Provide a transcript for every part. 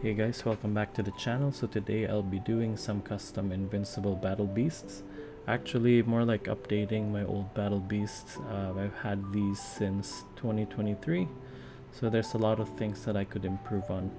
Hey guys, welcome back to the channel. So today I'll be doing some custom invincible battle beasts. Actually more like updating my old battle beasts. I've had these since 2023, so there's a lot of things that I could improve on.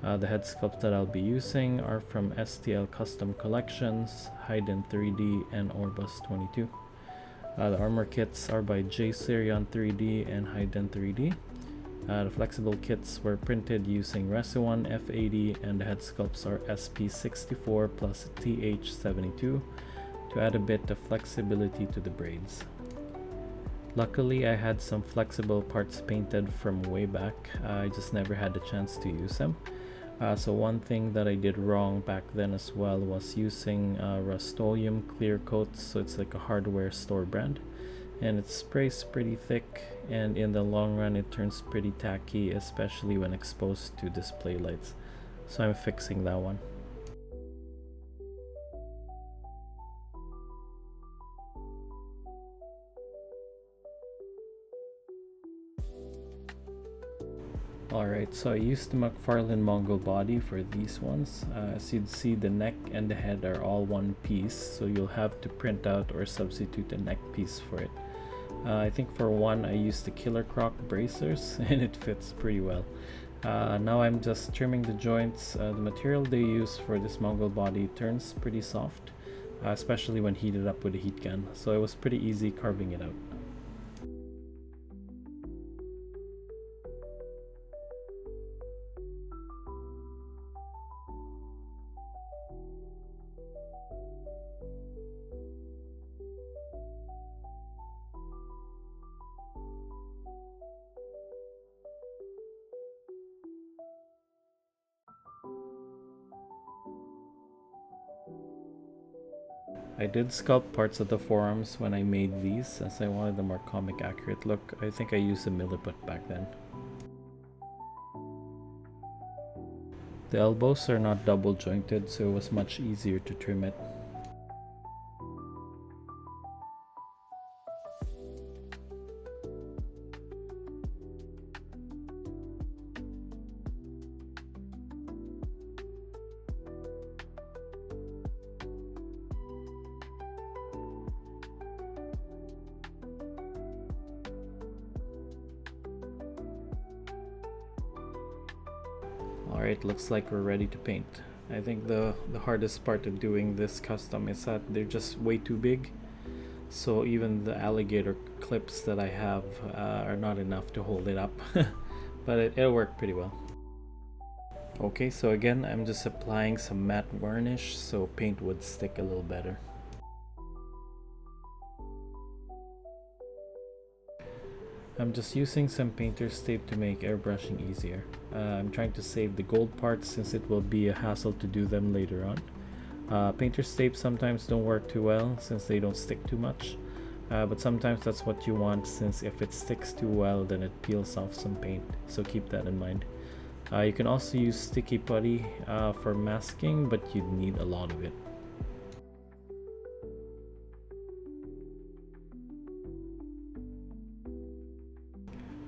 The head sculpts that I'll be using are from STL Custom Collections, Hide in 3D, and Orbus 22. The armor kits are by J Serion 3D and Hide in 3D. The flexible kits were printed using Resi1 F80, and the head sculpts are SP64 plus TH72 to add a bit of flexibility to the braids. Luckily I had some flexible parts painted from way back. I just never had the chance to use them. So one thing that I did wrong back then as well was using Rust-Oleum clear coats, so it's like a hardware store brand. And it sprays pretty thick, and in the long run it turns pretty tacky, especially when exposed to display lights. So I'm fixing that one. Alright, so I used the McFarlane Mongol body for these ones. As you'd see, the neck and the head are all one piece, so you'll have to print out or substitute a neck piece for it. I think for one I used the Killer Croc bracers and it fits pretty well. Now I'm just trimming the joints. The material they use for this Mongol body turns pretty soft, especially when heated up with a heat gun, so it was pretty easy carving it out. I did sculpt parts of the forearms when I made these, as I wanted a more comic accurate look. I think I used a milliput back then. The elbows are not double jointed, so it was much easier to trim it. Alright, looks like we're ready to paint. I think the hardest part of doing this custom is that they're just way too big. So even the alligator clips that I have are not enough to hold it up. But it'll work pretty well. Okay, so again, I'm just applying some matte varnish so paint would stick a little better. I'm just using some painter's tape to make airbrushing easier. I'm trying to save the gold parts since it will be a hassle to do them later on. Painter's tape sometimes don't work too well since they don't stick too much, but sometimes that's what you want, since if it sticks too well then it peels off some paint, so keep that in mind. You can also use sticky putty for masking, but you'd need a lot of it.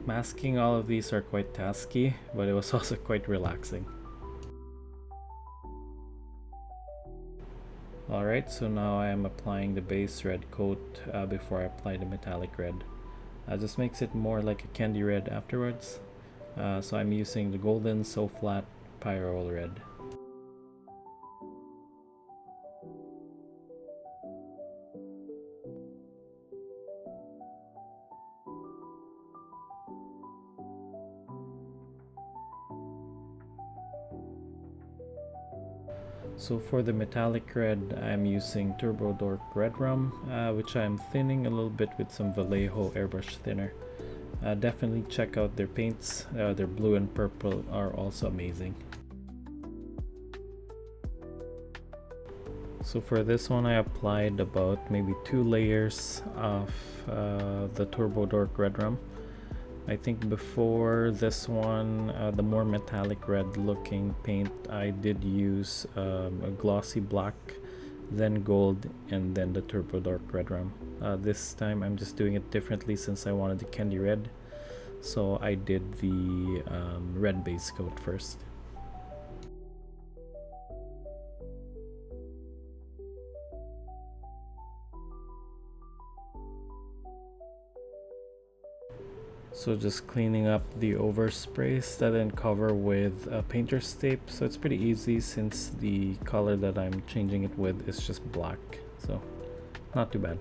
Masking all of these are quite tasky, but it was also quite relaxing. Alright, so now I am applying the base red coat before I apply the metallic red. This makes it more like a candy red afterwards. So I'm using the golden SoFlat Pyrrole red. So for the metallic red, I'm using Turbodork Redrum, which I'm thinning a little bit with some Vallejo airbrush thinner. Definitely check out their paints. Their blue and purple are also amazing. So for this one I applied about maybe 2 layers of the Turbodork Redrum. I think before this one, the more metallic red looking paint, I did use a glossy black, then gold, and then the Turbodork Redrum. This time I'm just doing it differently since I wanted the candy red, so I did the red base coat first. So just cleaning up the oversprays that then cover with painter's tape. So it's pretty easy since the color that I'm changing it with is just black. So not too bad.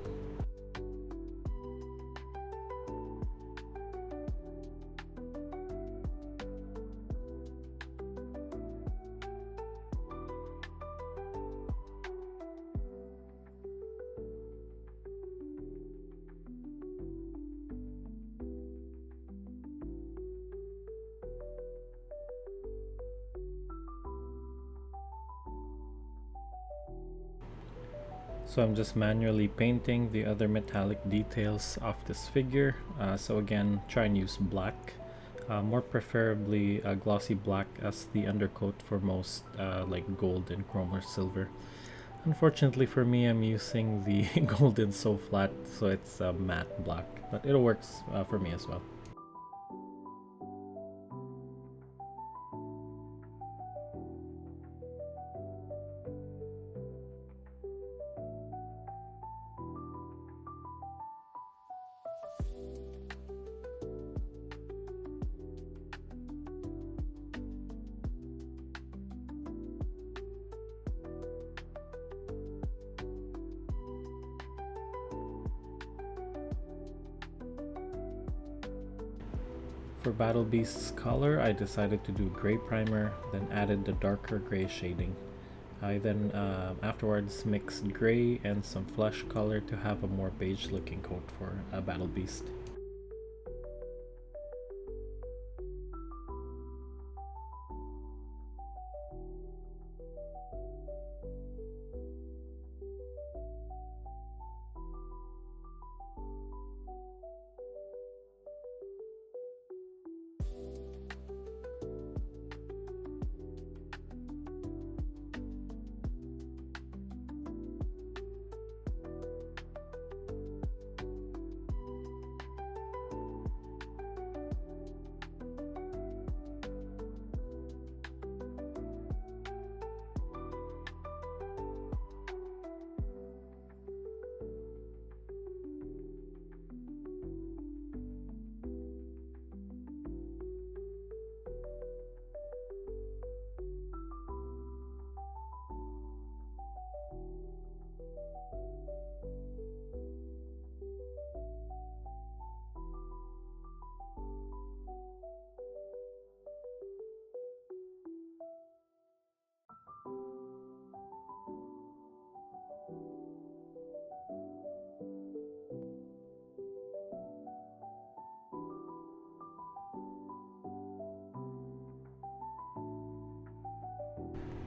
So I'm just manually painting the other metallic details of this figure. So again, try and use black, more preferably a glossy black as the undercoat for most like gold and chrome or silver. Unfortunately for me, I'm using the golden SoFlat, so it's a matte black, but it works for me as well. For Battle Beast's color, I decided to do gray primer, then added the darker gray shading. I then afterwards mixed gray and some flesh color to have a more beige looking coat for a Battle Beast.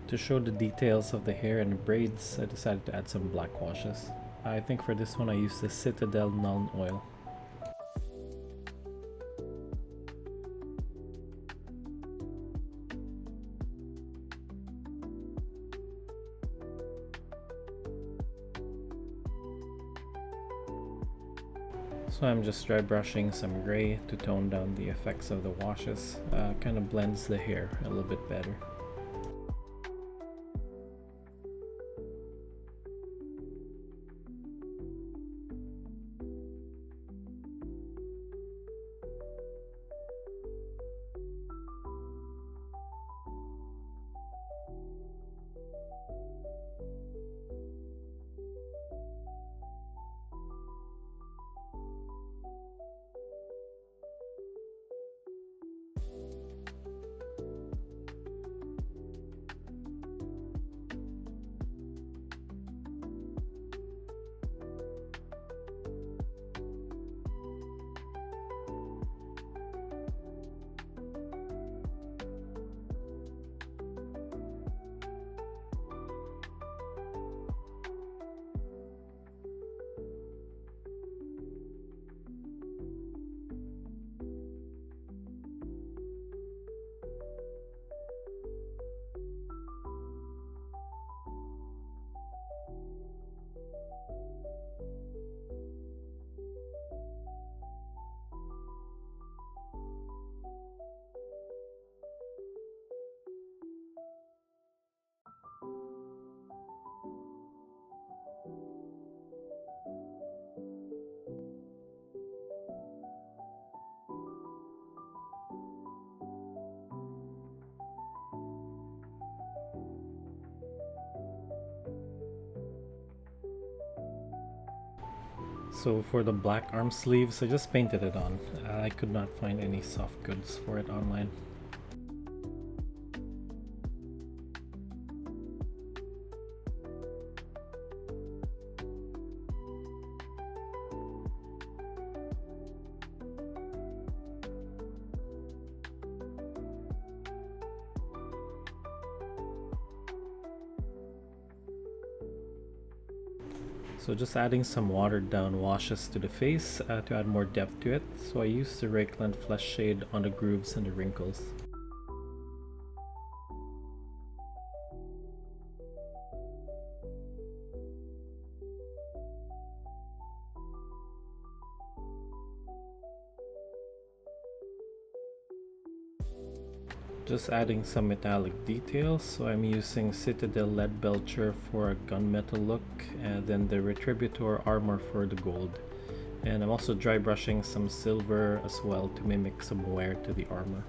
To show the details of the hair and the braids, I decided to add some black washes. I think for this one I used the Citadel Nuln Oil. So I'm just dry brushing some gray to tone down the effects of the washes. Kind of blends the hair a little bit better. So for the black arm sleeves, I just painted it on. I could not find any soft goods for it online. So just adding some watered down washes to the face to add more depth to it. So I used the Rakeland Flesh Shade on the grooves and the wrinkles. Just adding some metallic details, so I'm using Citadel Lead Belcher for a gunmetal look, and then the Retributor armor for the gold. And I'm also dry brushing some silver as well to mimic some wear to the armor.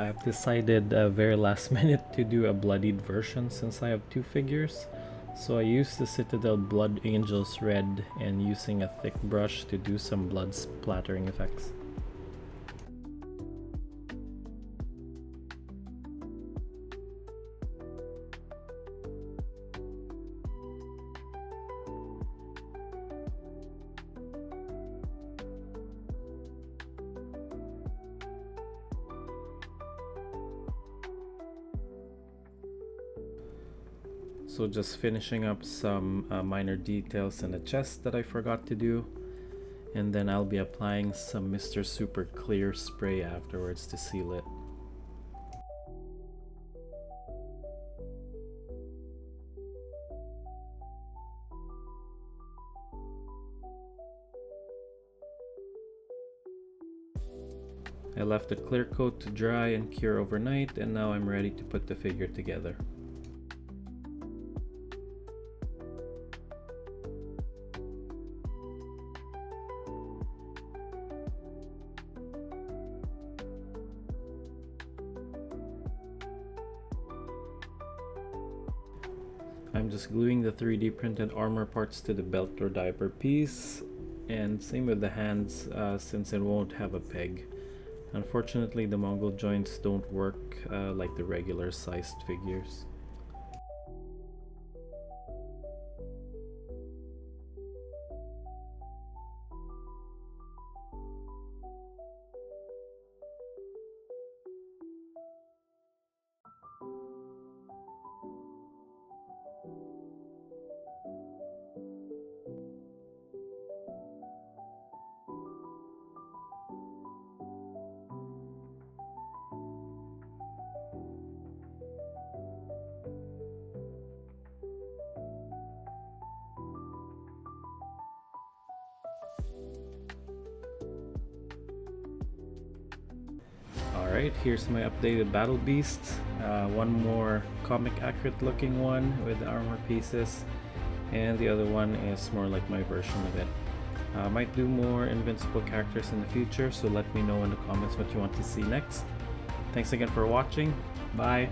I've decided very last minute to do a bloodied version since I have two figures. So I used the Citadel Blood Angels Red and using a thick brush to do some blood splattering effects. So just finishing up some minor details in the chest that I forgot to do, and then I'll be applying some Mr. Super Clear spray afterwards to seal it. I left the clear coat to dry and cure overnight, and now I'm ready to put the figure together. I'm just gluing the 3D printed armor parts to the belt or diaper piece, and same with the hands since it won't have a peg. Unfortunately, the Mongol joints don't work like the regular sized figures. Alright, here's my updated Battle Beast. One more comic accurate looking one with the armor pieces, and the other one is more like my version of it. Might do more invincible characters in the future, so let me know in the comments what you want to see next. Thanks again for watching. Bye!